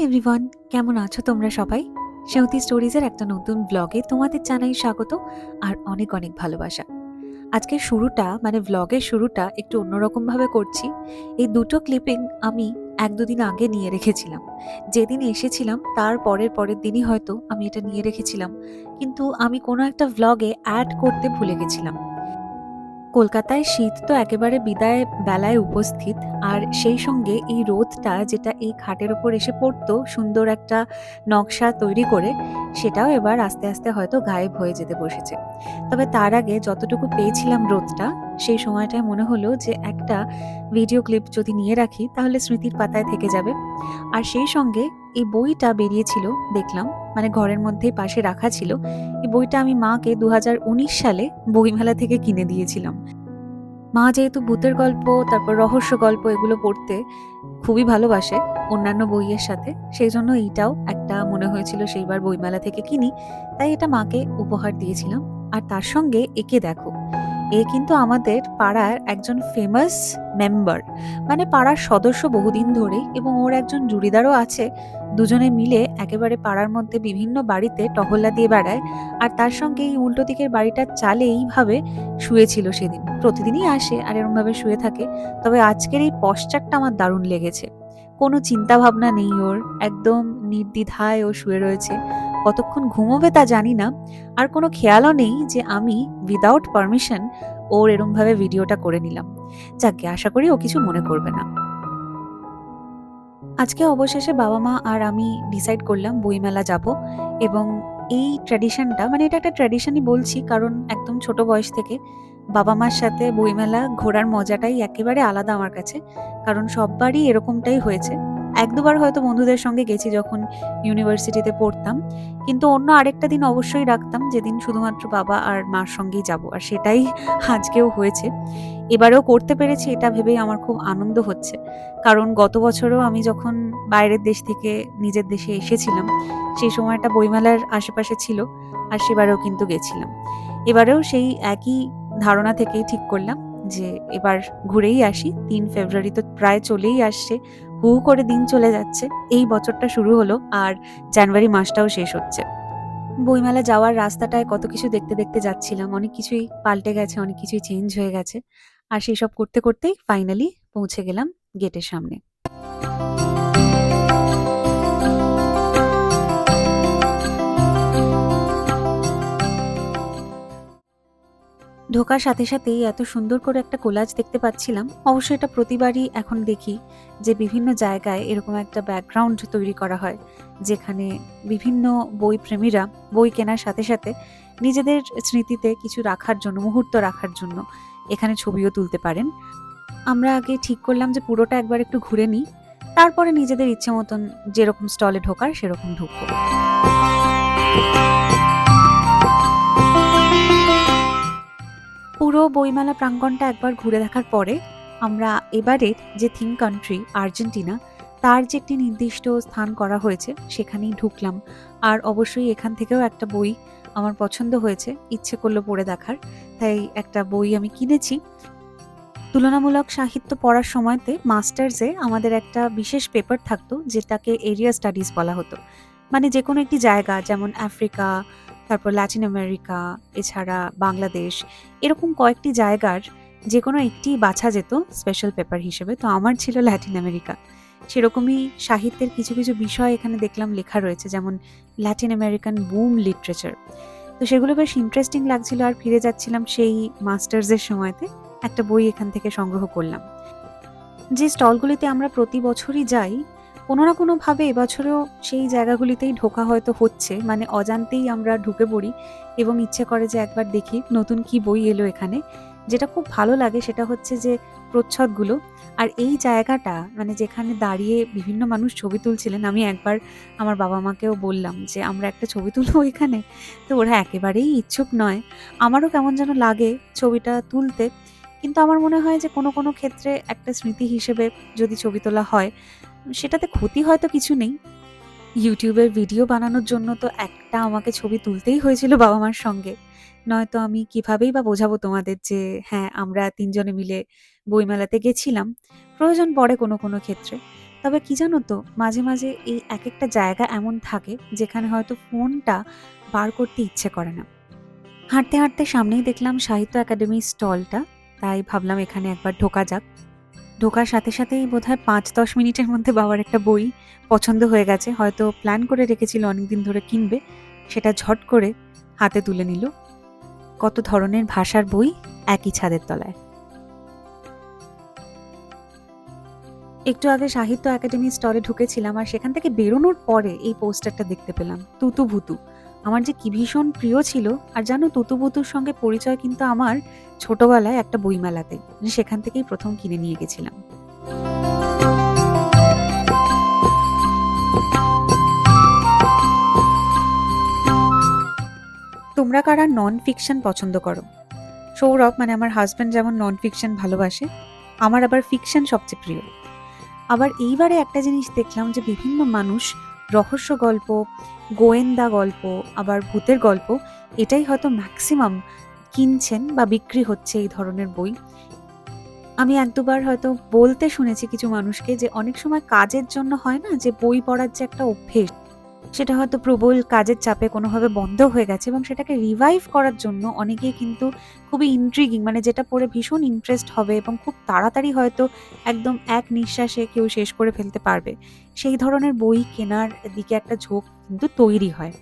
Everyone, কেমন আছো তোমরা সবাই? সেউতি স্টোরিজের একটা নতুন ব্লগে তোমাদের জানাই স্বাগত আর অনেক অনেক ভালোবাসা। আজকের শুরুটা ব্লগের শুরুটা একটু অন্যরকমভাবে করছি। এই দুটো ক্লিপিং আমি ১-২ দিন আগে নিয়ে রেখেছিলাম। যেদিন এসেছিলাম তার পরের দিনই হয়তো আমি এটা নিয়ে রেখেছিলাম। কিন্তু আমি কোনো একটা ভ্লগে অ্যাড করতে ভুলে গেছিলাম। কলকাতায় শীত তো একেবারে বিদায় বেলায় উপস্থিত, আর সেই সঙ্গে এই রোদটা যেটা এই খাটের ওপর এসে পড়তো সুন্দর একটা নকশা তৈরি করে, সেটাও এবার আস্তে আস্তে হয়তো গায়েব হয়ে যেতে বসেছে। তবে তার আগে যতটুকু পেয়েছিলাম রোদটা, সেই সময়টায় মনে হলো যে একটা ভিডিও ক্লিপ যদি নিয়ে রাখি তাহলে স্মৃতির পাতায় থেকে যাবে। আর সেই সঙ্গে এই বইটা বেরিয়েছিল দেখলাম, ঘরের মধ্যেই পাশে রাখা ছিল। এই বইটা আমি মাকে ২০১৯ সালে বইমেলা থেকে কিনে দিয়েছিলাম। মা যেহেতু ভূতের গল্প, তারপর রহস্য গল্প এগুলো পড়তে খুবই ভালোবাসে অন্যান্য বইয়ের সাথে, সেই জন্য এইটাও একটা মনে হয়েছিল সেইবার বইমেলা থেকে কিনি, তাই এটা মাকে উপহার দিয়েছিলাম। আর তার সঙ্গে একে দেখো, এ কিন্তু আমাদের পাড়ার একজন ফেমাস মেম্বার, পাড়ার সদস্য বহুদিন ধরেই, এবং ওর একজন জুড়িদারও আছে। দুজনে মিলে একেবারে পাড়ার মধ্যে বিভিন্ন বাড়িতে টহল্লা দিয়ে বেড়ায়। আর তার সঙ্গে এই উল্টো দিকের বাড়িটার চালে এইভাবে শুয়েছিল সেদিন। প্রতিদিনই আসে আর এরমভাবে শুয়ে থাকে। তবে আজকের এই পশ্চারটা আমার দারুণ লেগেছে। কোনো চিন্তা ভাবনা নেই ওর, একদম নির্দ্বিধায় ও শুয়ে রয়েছে। কতক্ষণ ঘুমোবে তা জানি না। আর কোনো খেয়ালও নেই যে আমি উইদাউট পারমিশন ওর এরমভাবে ভিডিওটা করে নিলাম। যাকগে, আশা করি ও কিছু মনে করবে না। আজকে অবশেষে বাবা-মা আর আমি ডিসাইড করলাম বইমেলা যাব, এবং এই ট্র্যাডিশনটা, এটা একটা ট্র্যাডিশনই বলছি, কারণ একদম ছোট বয়স থেকে বাবা-মার সাথে বইমেলা ঘোরার মজাটাই একেবারে আলাদা আমার কাছে। কারণ সববারই এরকমটাই হয়েছে। ১-২ বার হয়তো বন্ধুদের সঙ্গে গেছি যখন ইউনিভার্সিটিতে পড়তাম। কিন্তু অন্য আরেকটা দিন অবশ্যই রাখতাম যেদিন শুধুমাত্র বাবা আর মার সঙ্গেই যাব। আর সেটাই আজকেও হয়েছে। এবারেও করতে পেরেছি এটা ভেবেই আমার খুব আনন্দ হচ্ছে। কারণ গত বছরও আমি যখন বাইরের দেশ থেকে নিজের দেশে এসেছিলাম, সেই সময়টা বইমেলার আশেপাশে ছিল, আর সেবারেও কিন্তু গেছিলাম। এবারেও সেই একই ধারণা থেকেই ঠিক করলাম যে এবার ঘুরেই আসি। ৩ ফেব্রুয়ারি তো প্রায় চলেই আসছে। হু, হু করে দিন চলে যাচ্ছে। এই বছরটা শুরু হলো আর জানুয়ারি মাসটাও শেষ হচ্ছে। বইমেলা যাওয়ার রাস্তাটায় কত কিছু দেখতে দেখতে যাচ্ছিলাম। অনেক কিছুই পাল্টে গেছে, অনেক কিছুই চেঞ্জ হয়ে গেছে। আর সেসব করতে করতেই ফাইনালি পৌঁছে গেলাম গেটের সামনে। ঢোকার সাথে সাথেই এত সুন্দর করে একটা কোলাজ দেখতে পাচ্ছিলাম। অবশ্যই এটা প্রতিবারই এখন দেখি যে বিভিন্ন জায়গায় এরকম একটা ব্যাকগ্রাউন্ড তৈরি করা হয়, যেখানে বিভিন্ন বই প্রেমীরা বই কেনার সাথে সাথে নিজেদের স্মৃতিতে কিছু রাখার জন্য, মুহূর্ত রাখার জন্য এখানে ছবিও তুলতে পারেন। আমরা আগে ঠিক করলাম যে পুরোটা একবার একটু ঘুরে নিই, তারপরে নিজেদের ইচ্ছে মতন যেরকম স্টলে ঢোকার সেরকম ঢুকবো। পুরো বইমেলা প্রাঙ্গণটা একবার ঘুরে দেখার পরে আমরা এবারের যে থিম কান্ট্রি আর্জেন্টিনা, তার যে একটি নির্দিষ্ট স্থান করা হয়েছে সেখানেই ঢুকলাম। আর অবশ্যই এখান থেকেও একটা বই আমার পছন্দ হয়েছে, ইচ্ছে করলো পড়ে দেখার, তাই একটা বই আমি কিনেছি। তুলনামূলক সাহিত্য পড়ার সময়তে মাস্টার্সে আমাদের একটা বিশেষ পেপার থাকতো যেটাকে এরিয়া স্টাডিজ বলা হতো। যে কোনো একটি জায়গা, যেমন আফ্রিকা, তারপর ল্যাটিন আমেরিকা, এছাড়া বাংলাদেশ, এরকম কয়েকটি জায়গার যে কোনো একটি বাছা যেত স্পেশাল পেপার হিসেবে। তো আমার ছিল ল্যাটিন আমেরিকা। সেরকমই সাহিত্যের কিছু কিছু বিষয় এখানে দেখলাম লেখা রয়েছে, যেমন ল্যাটিন আমেরিকান বুম লিটারেচার। তো সেগুলো বেশ ইন্টারেস্টিং লাগছিল, আর ফিরে যাচ্ছিলাম সেই মাস্টার্সের সময়তে। একটা বই এখান থেকে সংগ্রহ করলাম। যে স্টলগুলিতে আমরা প্রতি বছরই যাই, কোনো না কোনোভাবে এবছরেও সেই জায়গাগুলিতেই ঢোকা হয়তো হচ্ছে, অজান্তেই আমরা ঢুকে পড়ি এবং ইচ্ছে করে যে একবার দেখি নতুন কি বই এলো এখানে। যেটা খুব ভালো লাগে সেটা হচ্ছে যে প্রচ্ছদগুলো, আর এই জায়গাটা, যেখানে দাঁড়িয়ে বিভিন্ন মানুষ ছবি তুলছিলেন। আমি একবার আমার বাবা মাকেও বললাম যে আমরা একটা ছবি তুলবো এখানে, তো ওরা একেবারেই ইচ্ছুক নয়। আমারও কেমন যেন লাগে ছবিটা তুলতে, কিন্তু আমার মনে হয় যে কোনো কোনো ক্ষেত্রে একটা স্মৃতি হিসেবে যদি ছবি তোলা হয়, সেটাতে ক্ষতি হয়তো কিছু নেই। ইউটিউবের ভিডিও বানানোর জন্য তো একটা আমাকে ছবি তুলতেই হয়েছিল বাবা মার সঙ্গে, নয়তো আমি কিভাবেই বা বোঝাবো তোমাদের যে হ্যাঁ আমরা ৩ জনে মিলে বইমেলাতে গেছিলাম। প্রয়োজন পড়ে কোনো কোনো ক্ষেত্রে। তবে কি জানো তো, মাঝে মাঝে এই এক একটা জায়গা এমন থাকে যেখানে হয়তো ফোনটা বার করতে ইচ্ছে করে না। হাঁটতে হাঁটতে সামনেই দেখলাম সাহিত্য একাডেমির স্টলটা, তাই ভাবলাম এখানে একবার ঢোকা যাক। ঢোকার সাথে সাথেই বোধহয় ৫-১০ মিনিটের মধ্যে বাবার একটা বই পছন্দ হয়ে গেছে, হয়তো প্ল্যান করে রেখেছিল অনেকদিন ধরে কিনবে, সেটা ঝট করে হাতে তুলে নিল। কত ধরনের ভাষার বই একই ছাদের তলায়। একটু আগে সাহিত্য একাডেমি স্টলে ঢুকেছিলাম, আর সেখান থেকে বেরোনোর পরে এই পোস্টারটা দেখতে পেলাম, তুতুভুতু। আমার যে কি ভীষণ প্রিয় ছিল। আর জানো, তুতুভুতুর সঙ্গে পরিচয় কিন্তু আমার ছোটবেলায় একটা বইমেলাতে, সেখান থেকেই প্রথম কিনে নিয়ে গেছিলাম। তোমরা কারা নন ফিকশন পছন্দ করো? সৌরভ মানে আমার হাজব্যান্ড যেমন নন ফিকশন ভালোবাসে, আমার আবার ফিকশন সবচেয়ে প্রিয়। আবার এইবারে একটা জিনিস দেখলাম যে বিভিন্ন মানুষ রহস্য গল্প, গোয়েন্দা গল্প, আবার ভূতের গল্প, এটাই হয়তো ম্যাক্সিমাম কিনছেন বা বিক্রি হচ্ছে এই ধরনের বই। আমি এক দুবার হয়তো বলতে শুনেছি কিছু মানুষকে যে অনেক সময় কাজের জন্য হয় না যে বই পড়ার যে একটা অভ্যেস, সেটা হয়তো প্রবল কাজের চাপে কোনোভাবে বন্ধ হয়ে গেছে, এবং সেটাকে রিভাইভ করার জন্য অনেকেই কিন্তু খুবই ইন্ট্রিগিং, মানে যেটা পড়ে ভীষণ ইন্টারেস্ট হবে এবং খুব তাড়াতাড়ি হয়তো একদম এক নিঃশ্বাসে কেউ শেষ করে ফেলতে পারবে, সেই ধরনের বই কেনার দিকে একটা ঝোঁক কিন্তু তৈরি হয়।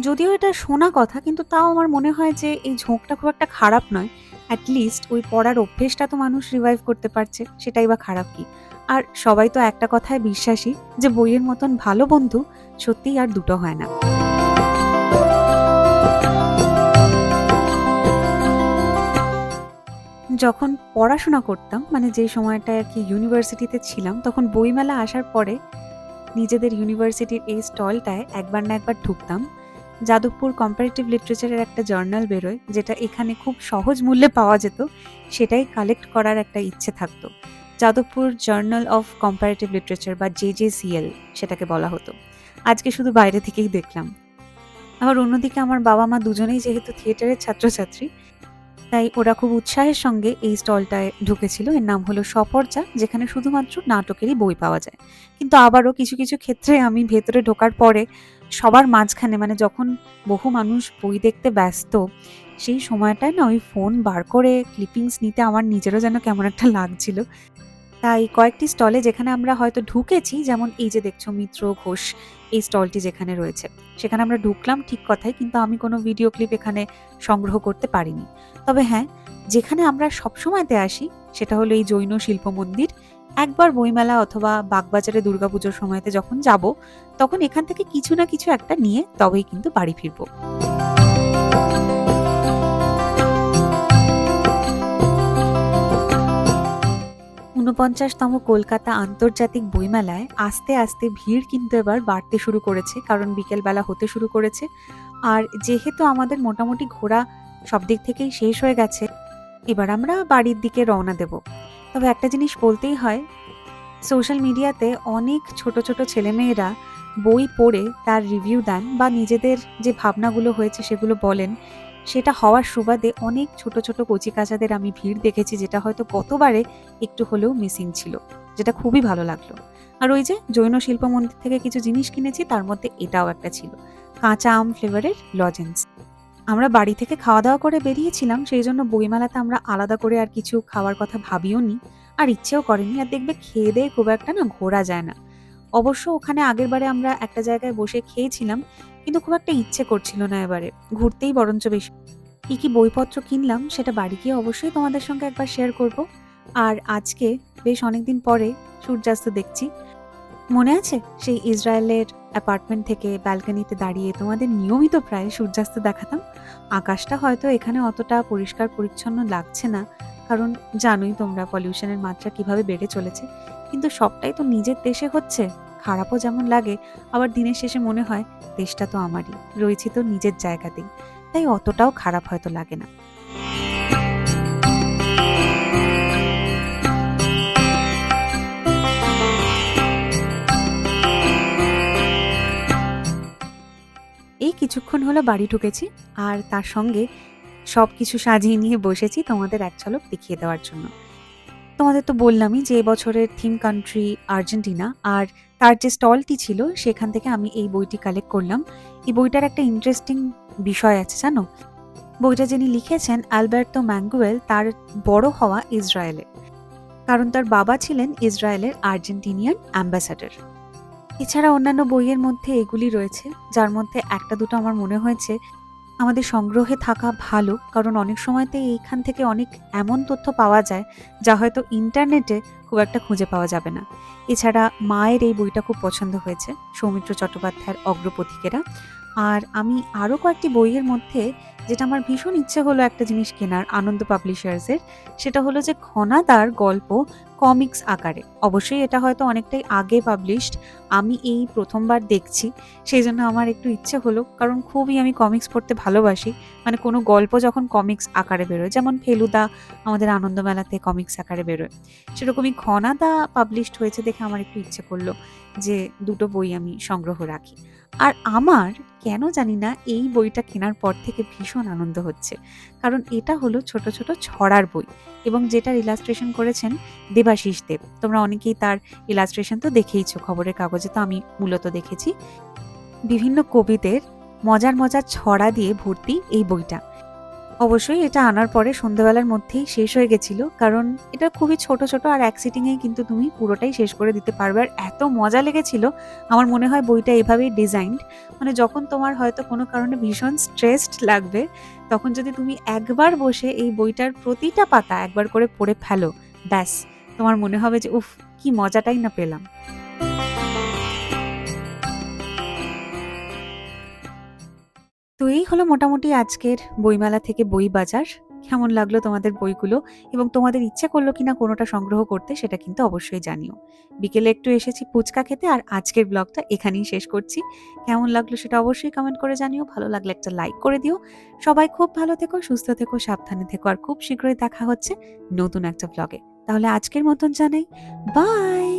যদিও এটা শোনা কথা, কিন্তু তাও আমার মনে হয় যে এই ঝোঁকটা খুব একটা খারাপ নয়। অ্যাটলিস্ট ওই পড়ার অভ্যেসটা তো মানুষ রিভাইভ করতে পারছে, সেটাই বা খারাপ কি? আর সবাই তো একটা কথায় বিশ্বাসী যে বইয়ের মতন ভালো বন্ধু সত্যিই আর দুটো হয় না। যখন পড়াশোনা করতাম, মানে যে সময়টায় আর কি ইউনিভার্সিটিতে ছিলাম, তখন বইমেলা আসার পরে নিজেদের ইউনিভার্সিটির এই স্টলটায় একবার না একবার ঢুকতাম। যাদবপুর কম্পারেটিভ লিটারেচারের একটা জার্নাল বেরোয়, যেটা এখানে খুব সহজ মূল্যে পাওয়া যেত, সেটাই কালেক্ট করার একটা ইচ্ছে থাকতো। Jadavpur journal of comparative literature বা JJCL সেটাকে বলা হতো। আজকে শুধু বাইরে থেকেই দেখলাম। আবার অন্যদিকে আমার বাবা মা দুজনেই যেহেতু থিয়েটারের ছাত্রছাত্রী, তাই ওরা খুব উৎসাহের সঙ্গে এই স্টলটায় ঢুকেছিল। এর নাম হলো স্বপর্চা, যেখানে শুধুমাত্র নাটকেরই বই পাওয়া যায়। কিন্তু আবারও কিছু কিছু ক্ষেত্রে আমি ভেতরে ঢোকার পরে সবার মাঝখানে, মানে যখন বহু মানুষ বই দেখতে ব্যস্ত, সেই সময়টায় না ওই ফোন বার করে ক্লিপিংস নিতে আমার নিজেরও যেন কেমন একটা লাগছিল। তাই কয়েকটি স্টলে যেখানে আমরা হয়তো ঢুকেছি, যেমন এই যে দেখছো মিত্র ঘোষ এই স্টলটি যেখানে রয়েছে, সেখানে আমরা ঢুকলাম ঠিক কথাই, কিন্তু আমি কোনো ভিডিও ক্লিপ এখানে সংগ্রহ করতে পারিনি। তবে হ্যাঁ, যেখানে আমরা সবসময়তে আসি সেটা হলো এই জৈন শিল্প মন্দির। একবার বইমেলা অথবা বাগবাজারে দুর্গাপুজোর সময়তে যখন যাব, তখন এখান থেকে কিছু না কিছু একটা নিয়ে তবেই কিন্তু বাড়ি ফিরবো। ৪৯তম কলকাতা আন্তর্জাতিক বইমেলায় আস্তে আস্তে ভিড় কিন্তু এবার বাড়তে শুরু করেছে, কারণ বিকেলবেলা হতে শুরু করেছে। আর যেহেতু আমাদের মোটামুটি ঘোরা সব দিক থেকেই শেষ হয়ে গেছে, এবার আমরা বাড়ির দিকে রওনা দেব। তবে একটা জিনিস বলতেই হয়, সোশ্যাল মিডিয়াতে অনেক ছোট ছোট ছেলেমেয়েরা বই পড়ে তার রিভিউ দেন বা নিজেদের যে ভাবনাগুলো হয়েছে সেগুলো বলেন। সেটা হওয়ার সুবাদে অনেক ছোট ছোট কচিকাঁচাদের আমি ভিড় দেখেছি, যেটা হয়তো গতবারে একটু হলেও মিসিং ছিল, যেটা খুবই ভালো লাগলো। আর ওই যে জৈন শিল্প মন্দির থেকে কিছু জিনিস কিনেছি, তার মধ্যে এটাও একটা ছিল, কাঁচা আম ফ্লেভারের লজেন্স। আমরা বাড়ি থেকে খাওয়া দাওয়া করে বেরিয়েছিলাম, সেই জন্য বইমেলাতে আমরা আলাদা করে আর কিছু খাওয়ার কথা ভাবিও নি, আর ইচ্ছেও করেনি। আর দেখবে খেয়ে দেয়ে খুব একটা না ঘোরা যায় না। অবশ্য ওখানে আগেরবারে আমরা একটা জায়গায় বসে খেয়েছিলাম, কিন্তু খুব একটা ইচ্ছে করছিল না এবারে, ঘুরতেই বরঞ্চ বেশি। কি কি বইপত্র কিনলাম সেটা বাড়ি গিয়ে অবশ্যই তোমাদের সঙ্গে একবার শেয়ার করব। আর আজকে বেশ অনেকদিন পরে সূর্যাস্ত দেখছি। মনে আছে সেই ইসরায়েলের অ্যাপার্টমেন্ট থেকে ব্যালকনিতে দাঁড়িয়ে তোমাদের নিয়মিত প্রায় সূর্যাস্ত দেখাতাম? আকাশটা হয়তো এখানে অতটা পরিষ্কার পরিচ্ছন্ন লাগছে না, কারণ জানোই তোমরা পলিউশনের মাত্রা কিভাবে বেড়ে চলেছে। কিন্তু সবটাই তো নিজের দেশে হচ্ছে, খারাপও যেমন লাগে, আবার দিনের শেষে মনে হয় দেশটা তো আমারই, রয়েছি তো নিজের জায়গাতেই, তাই অতটাও খারাপ হয়তো লাগে না। এই কিছুক্ষণ হলো বাড়ি ঢুকেছি, আর তার সঙ্গে সবকিছু সাজিয়ে নিয়ে বসেছি তোমাদের এক ঝলক দেখিয়ে দেওয়ার জন্য। তোমাদের তো বললামই যে এবছরের থিম কান্ট্রি আর্জেন্টিনা, আর তার যে স্টলটি ছিল সেখান থেকে আমি এই বইটি কালেক্ট করলাম। এই বইটার একটা ইন্টারেস্টিং বিষয় আছে জানো। বইটা যিনি লিখেছেন আলবার্তো ম্যাঙ্গুয়েল, তার বড় হওয়া ইসরায়েলে, কারণ তার বাবা ছিলেন ইসরায়েলের আর্জেন্টিনিয়ান অ্যাম্বাসাডার। এছাড়া অন্যান্য বইয়ের মধ্যে এগুলি রয়েছে, যার মধ্যে একটা দুটো আমার মনে হয়েছে আমাদের সংগ্রহে থাকা ভালো, কারণ অনেক সময়তে এইখান থেকে অনেক এমন তথ্য পাওয়া যায় যা হয়তো ইন্টারনেটে খুব একটা খুঁজে পাওয়া যাবে না। এছাড়া মায়ের এই বইটা খুব পছন্দ হয়েছে, সৌমিত্র চট্টোপাধ্যায়ের অগ্রপথিকেরা। আর আমি আরও কয়েকটি বইয়ের মধ্যে যেটা আমার ভীষণ ইচ্ছে হলো একটা জিনিস কেনার আনন্দ পাবলিশার্সের, সেটা হলো যে ঘনাদার গল্প কমিক্স আকারে। অবশ্যই এটা হয়তো অনেকটাই আগে পাবলিশড, আমি এই প্রথমবার দেখছি, সেই জন্য আমার একটু ইচ্ছে হলো, কারণ খুবই আমি কমিক্স পড়তে ভালোবাসি। মানে কোনো গল্প যখন কমিক্স আকারে বেরোয়, যেমন ফেলুদা আমাদের আনন্দমেলাতে কমিক্স আকারে বেরোয়, সেরকমই ঘনাদা পাবলিশড হয়েছে দেখে আমার একটু ইচ্ছে করলো যে দুটো বই আমি সংগ্রহ রাখি। আর আমার কেন জানি না এই বইটা কেনার পর থেকে ভীষণ আনন্দ হচ্ছে, কারণ এটা হলো ছোট ছোট ছড়ার বই, এবং যেটার ইলাস্ট্রেশন করেছেন দেবাশিস দেব। তোমরা অনেকেই তার ইলাস্ট্রেশন তো দেখেইছো, খবরের কাগজে তো আমি মূলত দেখেছি। বিভিন্ন কবিদের মজার মজার ছড়া দিয়ে ভর্তি এই বইটা। অবশ্যই এটা আনার পরে সন্ধ্যাবেলার মধ্যেই শেষ হয়ে গেছিল, কারণ এটা খুবই ছোট ছোট আর এক সিটিংয়েই কিন্তু তুমি পুরোটাই শেষ করে দিতে পারবে। আর এত মজা লেগেছিল, আমার মনে হয় বইটা এভাবেই ডিজাইনড, মানে যখন তোমার হয়তো কোনো কারণে ভীষণ স্ট্রেসড লাগবে, তখন যদি তুমি একবার বসে এই বইটার প্রতিটা পাতা একবার করে পড়ে ফেলো, ব্যাস তোমার মনে হবে যে উফ, কি মজাটাই না পেলাম। তো এই হলো মোটামুটি আজকের বইমেলা থেকে বই বাজার। কেমন লাগলো তোমাদের বইগুলো, এবং তোমাদের ইচ্ছে করলো কিনা কোনোটা সংগ্রহ করতে, সেটা কিন্তু অবশ্যই জানিও। বিকেলে একটু এসেছি ফুচকা খেতে, আর আজকের ব্লগটা এখানেই শেষ করছি। কেমন লাগলো সেটা অবশ্যই কমেন্ট করে জানিও, ভালো লাগলে একটা লাইক করে দিও। সবাই খুব ভালো থেকো, সুস্থ থেকো, সাবধানে থেকো, আর খুব শীঘ্রই দেখা হচ্ছে নতুন একটা ব্লগে। তাহলে আজকের মতন জানাই বাই।